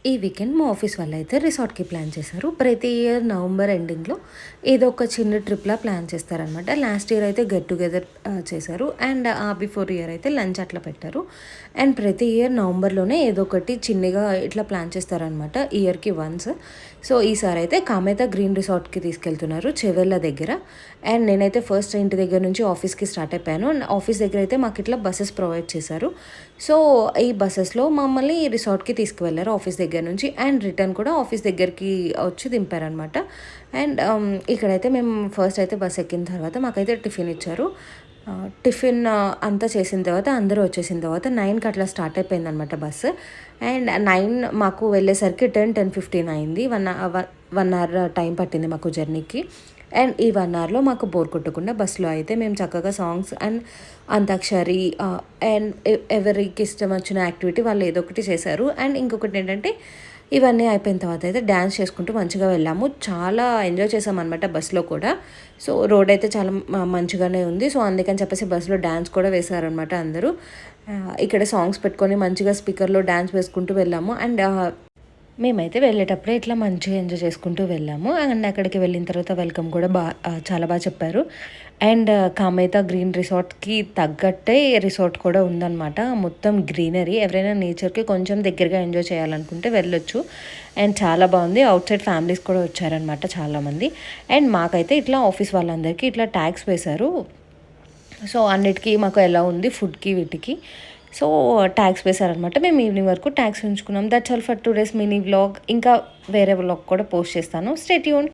ఈ వీకెండ్ మా ఆఫీస్ వాళ్ళైతే రిసార్ట్‌కి ప్లాన్ చేశారు. ప్రతి ఇయర్ నవంబర్ ఎండింగ్‌లో ఏదో ఒక చిన్న ట్రిప్‌లా ప్లాన్ చేస్తారనమాట. లాస్ట్ ఇయర్ అయితే గెట్ టుగెదర్ చేశారు. అండ్ బిఫోర్ ఇయర్ అయితే లంచ్ అట్లా పెట్టారు. అండ్ ప్రతి ఇయర్ నవంబర్‌లోనే ఏదో ఒకటి చిన్నగా ఇట్లా ప్లాన్ చేస్తారనమాట ఇయర్‌కి వన్స్. సో, ఈసారి అయితే కామెత గ్రీన్ రిసార్ట్‌కి తీసుకెళ్తున్నారు చెవెళ్ళ దగ్గర. అండ్ నేనైతే ఫస్ట్ ఇంటి దగ్గర నుంచి ఆఫీస్‌కి స్టార్ట్ అయిపోయాను. ఆఫీస్ దగ్గర అయితే మాకు ఇట్లా బసెస్ ప్రొవైడ్ చేశారు. సో, ఈ బసెస్‌లో మమ్మల్ని రిసార్ట్‌కి తీసుకువెళ్లారు ఆఫీస్ దగ్గర నుంచి. అండ్ రిటర్న్ కూడా ఆఫీస్ దగ్గరికి వచ్చి దింపారనమాట. అండ్ ఇక్కడైతే మేము ఫస్ట్ అయితే బస్ ఎక్కిన తర్వాత మాకైతే టిఫిన్ ఇచ్చారు. టిఫిన్ అంతా చేసిన తర్వాత అందరూ వచ్చేసిన తర్వాత 9కి అట్లా స్టార్ట్ అయిపోయిందనమాట బస్సు. అండ్ 9 మాకు వెళ్ళేసరికి 10:15 అయింది. 1 అవర్ టైం పట్టింది మాకు జర్నీకి. అండ్ ఈ 1 అవర్‌లో మాకు బోర్ కొట్టకుండా బస్సులో అయితే మేము చక్కగా సాంగ్స్ అండ్ అంతాక్షరి అండ్ ఎవరికి ఇష్టం వచ్చిన యాక్టివిటీ వాళ్ళు ఏదో ఒకటి చేశారు. అండ్ ఇంకొకటి ఏంటంటే ఇవన్నీ అయిపోయిన తర్వాత అయితే డ్యాన్స్ చేసుకుంటూ మంచిగా వెళ్ళాము. చాలా ఎంజాయ్ చేసామనమాట బస్సులో కూడా. సో, రోడ్ అయితే చాలా మంచిగానే ఉంది. సో, అందుకని చెప్పేసి బస్సులో డ్యాన్స్ కూడా వేశారనమాట అందరూ. ఇక్కడ సాంగ్స్ పెట్టుకొని మంచిగా స్పీకర్‌లో డ్యాన్స్ వేసుకుంటూ వెళ్ళాము. అండ్ మేమైతే వెళ్ళేటప్పుడే ఇట్లా మంచిగా ఎంజాయ్ చేసుకుంటూ వెళ్ళాము. అండ్ అక్కడికి వెళ్ళిన తర్వాత వెల్కమ్ కూడా చాలా బాగా చెప్పారు. అండ్ కామేత గ్రీన్ రిసార్ట్‌కి తగ్గట్టే రిసార్ట్ కూడా ఉందనమాట. మొత్తం గ్రీనరీ. ఎవరైనా నేచర్‌కి కొంచెం దగ్గరగా ఎంజాయ్ చేయాలనుకుంటే వెళ్ళొచ్చు. అండ్ చాలా బాగుంది. ఔట్ సైడ్ ఫ్యామిలీస్ కూడా వచ్చారనమాట చాలామంది. అండ్ మాకైతే ఇట్లా ఆఫీస్ వాళ్ళందరికీ ఇట్లా ట్యాగ్స్ వేశారు. సో, అన్నిటికీ మాకు ఎలా ఉంది ఫుడ్‌కి వీటికి. సో, ట్యాగ్స్ వేశారనమాట. మేము ఈవినింగ్ వరకు ట్యాగ్స్ ఉంచుకున్నాం. That's all for today's mini vlog. ఇంకా వేరే వ్లాగ్ కూడా పోస్ట్ చేస్తాను. Stay tuned.